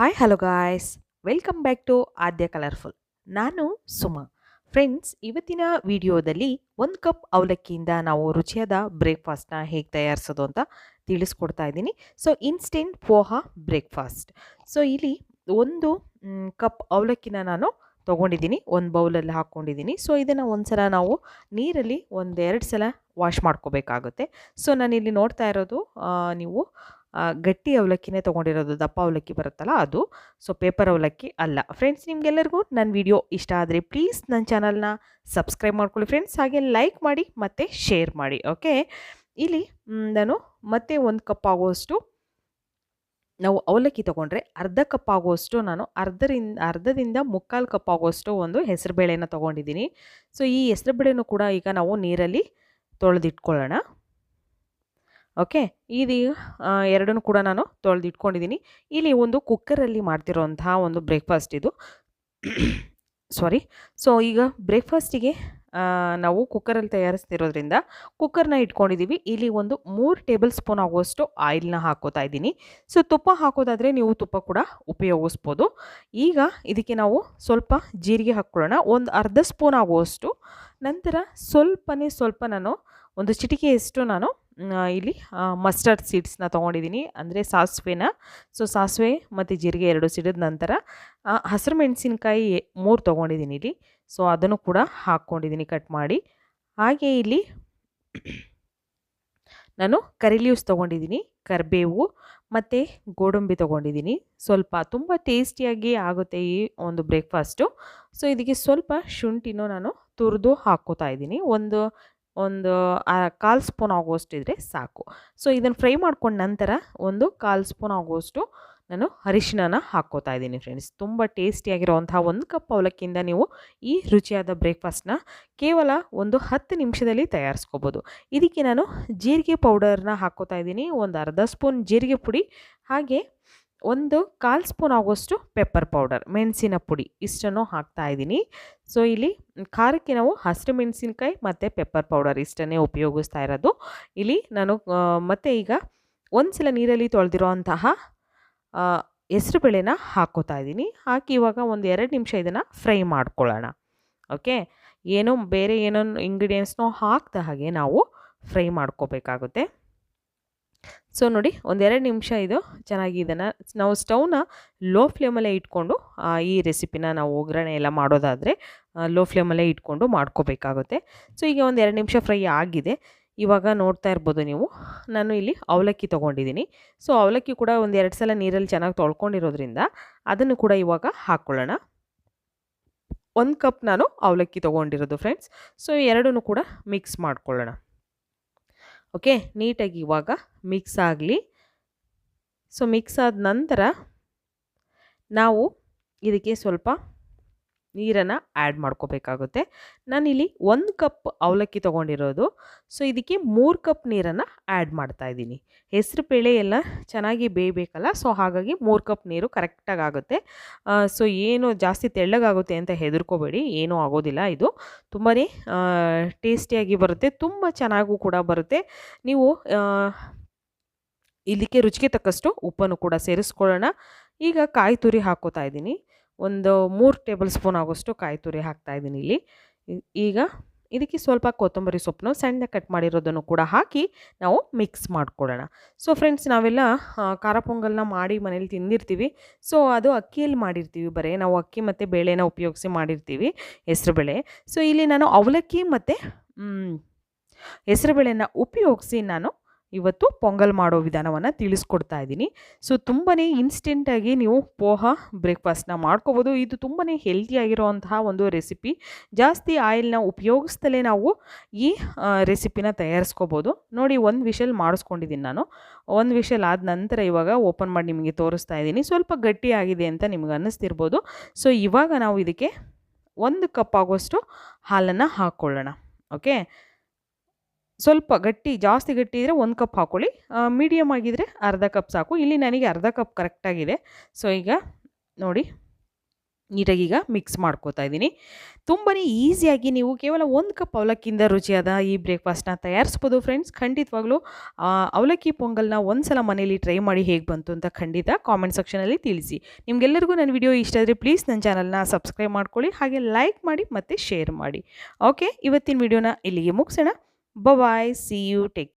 Hi hello guys, welcome back to Aadya colourful. ನಾನು Suma. Friends, ಇವತ್ತಿನ ವಿಡಿಯೋದಲ್ಲಿ 1 ಕಪ್ ಅವಲಕ್ಕಿಯಿಂದ ನಾವು ರುಚಿಯಾದ ಬ್ರೇಕ್ಫಾಸ್ಟ್ನ ಹೇಗೆ ತಯಾರಿಸೋದು ಅಂತ ತಿಳಿಸ್ಕೊಡ್ತಾ ಇದ್ದೀನಿ. So instant poha breakfast. So ಇಲ್ಲಿ 1 ಕಪ್ ಅವಲಕ್ಕಿನ ನಾನು ತೊಗೊಂಡಿದ್ದೀನಿ, ಒಂದು ಬೌಲಲ್ಲಿ ಹಾಕ್ಕೊಂಡಿದ್ದೀನಿ. ಸೊ ಇದನ್ನು ಒಂದ್ಸಲ ನಾವು ನೀರಲ್ಲಿ 1-2 ಸಲ ವಾಶ್ ಮಾಡ್ಕೋಬೇಕಾಗುತ್ತೆ. ಸೊ ನಾನಿಲ್ಲಿ ನೋಡ್ತಾ ಇರೋದು ನೀವು ಗಟ್ಟಿ ಅವಲಕ್ಕಿನೇ ತೊಗೊಂಡಿರೋದು, ದಪ್ಪ ಅವಲಕ್ಕಿ ಬರುತ್ತಲ್ಲ ಅದು. ಸೊ ಪೇಪರ್ ಅವಲಕ್ಕಿ ಅಲ್ಲ. ಫ್ರೆಂಡ್ಸ್, ನಿಮಗೆಲ್ಲರಿಗೂ ನನ್ನ ವಿಡಿಯೋ ಇಷ್ಟ ಆದರೆ ಪ್ಲೀಸ್ ನನ್ನ ಚಾನಲ್ನ ಸಬ್ಸ್ಕ್ರೈಬ್ ಮಾಡ್ಕೊಳ್ಳಿ ಫ್ರೆಂಡ್ಸ್, ಹಾಗೆ ಲೈಕ್ ಮಾಡಿ ಮತ್ತು ಶೇರ್ ಮಾಡಿ. ಓಕೆ, ಇಲ್ಲಿ ನಾನು ಮತ್ತೆ 1 ಕಪ್ ಆಗುವಷ್ಟು ನಾವು ಅವಲಕ್ಕಿ ತೊಗೊಂಡ್ರೆ ಅರ್ಧ ಕಪ್ ಆಗುವಷ್ಟು ನಾನು ಅರ್ಧದಿಂದ 3/4 ಕಪ್ ಆಗುವಷ್ಟು ಒಂದು ಹೆಸರುಬೇಳೆನ ತೊಗೊಂಡಿದ್ದೀನಿ. ಸೊ ಈ ಹೆಸರುಬೇಳೆನೂ ಕೂಡ ಈಗ ನಾವು ನೀರಲ್ಲಿ ತೊಳೆದಿಟ್ಕೊಳ್ಳೋಣ. ಓಕೆ, ಇದೀಗ ಎರಡನ್ನೂ ಕೂಡ ನಾನು ತೊಳೆದಿಟ್ಕೊಂಡಿದ್ದೀನಿ. ಇಲ್ಲಿ ಒಂದು ಕುಕ್ಕರಲ್ಲಿ ಮಾಡ್ತಿರೋಂತಹ ಒಂದು ಬ್ರೇಕ್ಫಾಸ್ಟ್ ಇದು. ಸಾರಿ. ಸೊ ಈಗ ಬ್ರೇಕ್ಫಾಸ್ಟಿಗೆ ನಾವು ಕುಕ್ಕರಲ್ಲಿ ತಯಾರಿಸ್ತಿರೋದ್ರಿಂದ ಕುಕ್ಕರ್ನ ಇಟ್ಕೊಂಡಿದ್ದೀವಿ. ಇಲ್ಲಿ ಒಂದು 3 ಟೇಬಲ್ ಸ್ಪೂನ್ ಆಗುವಷ್ಟು ಆಯಿಲ್ನ ಹಾಕೋತಾ ಇದ್ದೀನಿ. ಸೊ ತುಪ್ಪ ಹಾಕೋದಾದರೆ ನೀವು ತುಪ್ಪ ಕೂಡ ಉಪಯೋಗಿಸ್ಬೋದು. ಈಗ ಇದಕ್ಕೆ ನಾವು ಸ್ವಲ್ಪ ಜೀರಿಗೆ ಹಾಕ್ಕೊಳ್ಳೋಣ, ಒಂದು ಅರ್ಧ ಸ್ಪೂನ್ ಆಗುವಷ್ಟು. ನಂತರ ಸ್ವಲ್ಪ ನಾನು ಒಂದು ಚಿಟಿಕೆಯಷ್ಟು ನಾನು ಇಲ್ಲಿ ಮಸ್ಟರ್ಡ್ ಸೀಡ್ಸ್ನ ತೊಗೊಂಡಿದ್ದೀನಿ, ಅಂದರೆ ಸಾಸಿವೆನ. ಸೊ ಸಾಸಿವೆ ಮತ್ತು ಜೀರಿಗೆ 2 ಸಿಡಿದ ನಂತರ ಹಸಿರು ಮೆಣಸಿನ್ಕಾಯಿ 3 ತೊಗೊಂಡಿದ್ದೀನಿ ಇಲ್ಲಿ. ಸೊ ಅದನ್ನು ಕೂಡ ಹಾಕ್ಕೊಂಡಿದ್ದೀನಿ ಕಟ್ ಮಾಡಿ. ಹಾಗೆ ಇಲ್ಲಿ ನಾನು ಕರಿ ಲೀವ್ಸ್ ತೊಗೊಂಡಿದ್ದೀನಿ, ಕರಿಬೇವು ಮತ್ತು ಗೋಡಂಬಿ ತೊಗೊಂಡಿದ್ದೀನಿ. ಸ್ವಲ್ಪ ತುಂಬ ಟೇಸ್ಟಿಯಾಗಿ ಆಗುತ್ತೆ ಈ ಒಂದು ಬ್ರೇಕ್ಫಾಸ್ಟು. ಸೊ ಇದಕ್ಕೆ ಸ್ವಲ್ಪ ಶುಂಠಿನೂ ನಾನು ತುರಿದು ಹಾಕ್ಕೋತಾ ಇದ್ದೀನಿ. ಒಂದು 1/4 ಸ್ಪೂನ್ ಆಗುವಷ್ಟಿದ್ರೆ ಸಾಕು. ಸೊ ಇದನ್ನು ಫ್ರೈ ಮಾಡ್ಕೊಂಡ ನಂತರ 1/4 ಸ್ಪೂನ್ ಆಗುವಷ್ಟು ನಾನು ಅರಿಶಿಣನ ಹಾಕ್ಕೋತಾ ಇದ್ದೀನಿ ಫ್ರೆಂಡ್ಸ್. ತುಂಬ ಟೇಸ್ಟಿಯಾಗಿರೋವಂಥ 1 ಕಪ್ ಅವಲಕ್ಕಿಯಿಂದ ನೀವು ಈ ರುಚಿಯಾದ ಬ್ರೇಕ್ಫಾಸ್ಟ್ನ ಕೇವಲ ಒಂದು 10 ನಿಮಿಷದಲ್ಲಿ ತಯಾರಿಸ್ಕೋಬೋದು. ಇದಕ್ಕೆ ನಾನು ಜೀರಿಗೆ ಪೌಡರ್ನ ಹಾಕ್ಕೋತಾ ಇದ್ದೀನಿ, ಒಂದು ಅರ್ಧ ಸ್ಪೂನ್ ಜೀರಿಗೆ ಪುಡಿ, ಹಾಗೆ 1/4 ಸ್ಪೂನ್ ಆಗುವಷ್ಟು ಪೆಪ್ಪರ್ ಪೌಡರ್, ಮೆಣಸಿನ ಪುಡಿ, ಇಷ್ಟನ್ನು ಹಾಕ್ತಾ ಇದ್ದೀನಿ. ಸೊ ಇಲ್ಲಿ ಖಾರಕ್ಕೆ ನಾವು ಹಸಿರು ಮೆಣಸಿನ್ಕಾಯಿ ಮತ್ತು ಪೆಪ್ಪರ್ ಪೌಡರ್ ಇಷ್ಟನ್ನೇ ಉಪಯೋಗಿಸ್ತಾ ಇರೋದು. ಇಲ್ಲಿ ನಾನು ಮತ್ತೆ ಈಗ ಒಂದ್ಸಲ ನೀರಲ್ಲಿ ತೊಳೆದಿರೋ ಅಂತಹ ಹೆಸರುಬೇಳೆನ ಹಾಕ್ಕೋತಾ ಇದ್ದೀನಿ. ಹಾಕಿ ಇವಾಗ 1-2 ನಿಮಿಷ ಇದನ್ನು ಫ್ರೈ ಮಾಡ್ಕೊಳ್ಳೋಣ. ಓಕೆ, ಬೇರೆ ಏನೋ ಇಂಗ್ರೀಡಿಯೆಂಟ್ಸ್ನೋ ಹಾಕ್ದ ಹಾಗೆ ನಾವು ಫ್ರೈ ಮಾಡ್ಕೋಬೇಕಾಗುತ್ತೆ. ಸೊ ನೋಡಿ, 1-2 ನಿಮಿಷ ಇದು ಚೆನ್ನಾಗಿ ಇದನ್ನು ನಾವು ಸ್ಟವ್ನ ಲೋ ಫ್ಲೇಮಲ್ಲೇ ಇಟ್ಕೊಂಡು ಈ ರೆಸಿಪಿನ ನಾವು ಒಗ್ಗರಣೆ ಎಲ್ಲ ಮಾಡೋದಾದರೆ ಲೋ ಫ್ಲೇಮಲ್ಲೇ ಇಟ್ಕೊಂಡು ಮಾಡ್ಕೋಬೇಕಾಗುತ್ತೆ. ಸೊ ಈಗ 1-2 ನಿಮಿಷ ಫ್ರೈ ಆಗಿದೆ. ಇವಾಗ ನೋಡ್ತಾ ಇರ್ಬೋದು ನೀವು, ನಾನು ಇಲ್ಲಿ ಅವಲಕ್ಕಿ ತೊಗೊಂಡಿದ್ದೀನಿ. ಸೊ ಅವಲಕ್ಕಿ ಕೂಡ 1-2 ಸಲ ನೀರಲ್ಲಿ ಚೆನ್ನಾಗಿ ತೊಳ್ಕೊಂಡಿರೋದ್ರಿಂದ ಅದನ್ನು ಕೂಡ ಇವಾಗ ಹಾಕ್ಕೊಳ್ಳೋಣ. 1 ಕಪ್ ನಾನು ಅವಲಕ್ಕಿ ತೊಗೊಂಡಿರೋದು ಫ್ರೆಂಡ್ಸ್. ಸೊ ಎರಡನ್ನೂ ಕೂಡ ಮಿಕ್ಸ್ ಮಾಡ್ಕೊಳ್ಳೋಣ. ಓಕೆ, ನೀಟಾಗಿ ಇವಾಗ ಮಿಕ್ಸ್ ಆಗಲಿ. ಸೊ ಮಿಕ್ಸ್ ಆದ ನಂತರ ನಾವು ಇದಕ್ಕೆ ಸ್ವಲ್ಪ ನೀರನ್ನು ಆ್ಯಡ್ ಮಾಡ್ಕೋಬೇಕಾಗುತ್ತೆ. ನಾನಿಲ್ಲಿ 1 ಕಪ್ ಅವಲಕ್ಕಿ ತೊಗೊಂಡಿರೋದು. ಸೊ ಇದಕ್ಕೆ 3 ಕಪ್ ನೀರನ್ನು ಆ್ಯಡ್ ಮಾಡ್ತಾಯಿದ್ದೀನಿ. ಹೆಸರು ಬೇಳೆ ಎಲ್ಲ ಚೆನ್ನಾಗಿ ಬೇಯಬೇಕಲ್ಲ, ಸೊ ಹಾಗಾಗಿ 3 ಕಪ್ ನೀರು ಕರೆಕ್ಟಾಗಿ ಆಗುತ್ತೆ. ಸೊ ಏನು ಜಾಸ್ತಿ ತೆಳ್ಳಗಾಗುತ್ತೆ ಅಂತ ಹೆದರ್ಕೋಬೇಡಿ, ಏನೂ ಆಗೋದಿಲ್ಲ. ಇದು ತುಂಬಾ ಟೇಸ್ಟಿಯಾಗಿ ಬರುತ್ತೆ, ತುಂಬ ಚೆನ್ನಾಗೂ ಕೂಡ ಬರುತ್ತೆ. ನೀವು ಇದಕ್ಕೆ ರುಚಿಗೆ ತಕ್ಕಷ್ಟು ಉಪ್ಪನ್ನು ಕೂಡ ಸೇರಿಸ್ಕೊಳ್ಳೋಣ. ಈಗ ಕಾಯಿ ತುರಿ ಹಾಕ್ಕೋತಾ ಇದ್ದೀನಿ, ಒಂದು 3 ಟೇಬಲ್ ಸ್ಪೂನ್ ಆಗೋಷ್ಟು ಕಾಯಿ ತುರಿ ಹಾಕ್ತಾಯಿದ್ದೀನಿ ಇಲ್ಲಿ. ಈಗ ಇದಕ್ಕೆ ಸ್ವಲ್ಪ ಕೊತ್ತಂಬರಿ ಸೊಪ್ಪನ್ನು ಸಣ್ಣದಾಗಿ ಕಟ್ ಮಾಡಿರೋದನ್ನು ಕೂಡ ಹಾಕಿ ನಾವು ಮಿಕ್ಸ್ ಮಾಡ್ಕೊಳ್ಳೋಣ. ಸೊ ಫ್ರೆಂಡ್ಸ್, ನಾವೆಲ್ಲ ಖಾರ ಪೊಂಗಲ್ನ ಮಾಡಿ ಮನೇಲಿ ತಿಂದಿರ್ತೀವಿ. ಸೊ ಅದು ಅಕ್ಕಿಯಲ್ಲಿ ಮಾಡಿರ್ತೀವಿ, ಬರೀ ನಾವು ಅಕ್ಕಿ ಮತ್ತು ಬೇಳೆನ ಉಪಯೋಗಿಸಿ ಮಾಡಿರ್ತೀವಿ, ಹೆಸರುಬೇಳೆ. ಸೊ ಇಲ್ಲಿ ನಾನು ಅವಲಕ್ಕಿ ಮತ್ತು ಹೆಸರುಬೇಳೆನ ಉಪಯೋಗಿಸಿ ನಾನು ಇವತ್ತು ಪೊಂಗಲ್ ಮಾಡೋ ವಿಧಾನವನ್ನು ತಿಳಿಸ್ಕೊಡ್ತಾ ಇದ್ದೀನಿ. ಸೊ ತುಂಬಾ ಇನ್ಸ್ಟೆಂಟಾಗಿ ನೀವು ಪೋಹಾ ಬ್ರೇಕ್ಫಾಸ್ಟ್ನ ಮಾಡ್ಕೋಬೋದು. ಇದು ತುಂಬಾ ಹೆಲ್ತಿಯಾಗಿರೋವಂತಹ ಒಂದು ರೆಸಿಪಿ. ಜಾಸ್ತಿ ಆಯಿಲ್ನ ಉಪಯೋಗಿಸ್ತಲೇ ನಾವು ಈ ರೆಸಿಪಿನ ತಯಾರಿಸ್ಕೋಬೋದು. ನೋಡಿ, 1 ವಿಷಲ್ ಮಾಡಿಸ್ಕೊಂಡಿದ್ದೀನಿ ನಾನು. 1 ವಿಷಲ್ ಆದ ನಂತರ ಇವಾಗ ಓಪನ್ ಮಾಡಿ ನಿಮಗೆ ತೋರಿಸ್ತಾ ಇದ್ದೀನಿ. ಸ್ವಲ್ಪ ಗಟ್ಟಿಯಾಗಿದೆ ಅಂತ ನಿಮ್ಗೆ ಅನ್ನಿಸ್ತಿರ್ಬೋದು. ಸೊ ಇವಾಗ ನಾವು ಇದಕ್ಕೆ 1 ಕಪ್ ಆಗೋಷ್ಟು ಹಾಲನ್ನು ಹಾಕ್ಕೊಳ್ಳೋಣ. ಓಕೆ, ಸ್ವಲ್ಪ ಜಾಸ್ತಿ ಗಟ್ಟಿ ಇದ್ದರೆ 1 ಕಪ್ ಹಾಕ್ಕೊಳ್ಳಿ, ಮೀಡಿಯಮ್ ಆಗಿದ್ದರೆ ಅರ್ಧ ಕಪ್ ಸಾಕು. ಇಲ್ಲಿ ನನಗೆ ಅರ್ಧ ಕಪ್ ಕರೆಕ್ಟಾಗಿದೆ. ಸೊ ಈಗ ನೋಡಿ, ನೀಟಾಗಿ ಈಗ ಮಿಕ್ಸ್ ಮಾಡ್ಕೋತಾ ಇದ್ದೀನಿ. ತುಂಬಾ ಈಸಿಯಾಗಿ ನೀವು ಕೇವಲ 1 ಕಪ್ ಅವಲಕ್ಕಿಯಿಂದ ರುಚಿಯಾದ ಈ ಬ್ರೇಕ್‌ಫಾಸ್ಟ್‌ನ ತಯಾರಿಸ್ಬೋದು ಫ್ರೆಂಡ್ಸ್. ಖಂಡಿತವಾಗ್ಲೂ ಅವಲಕ್ಕಿ ಪೊಂಗಲ್‌ನ ಒಂದ್ಸಲ ಮನೇಲಿ ಟ್ರೈ ಮಾಡಿ ಹೇಗೆ ಬಂತು ಅಂತ ಖಂಡಿತ ಕಾಮೆಂಟ್ ಸೆಕ್ಷನಲ್ಲಿ ತಿಳಿಸಿ. ನಿಮ್ಗೆಲ್ಲರಿಗೂ ನನ್ನ ವಿಡಿಯೋ ಇಷ್ಟ ಆದರೆ ಪ್ಲೀಸ್ ನನ್ನ ಚಾನಲ್‌ನ ಸಬ್ಸ್ಕ್ರೈಬ್ ಮಾಡ್ಕೊಳ್ಳಿ, ಹಾಗೆ ಲೈಕ್ ಮಾಡಿ ಮತ್ತು ಶೇರ್ ಮಾಡಿ. ಓಕೆ, ಇವತ್ತಿನ ವಿಡಿಯೋನ ಇಲ್ಲಿಗೆ ಮುಗಿಸೋಣ. ಬಾಯ್, ಸಿ ಯು, ಟೇಕ್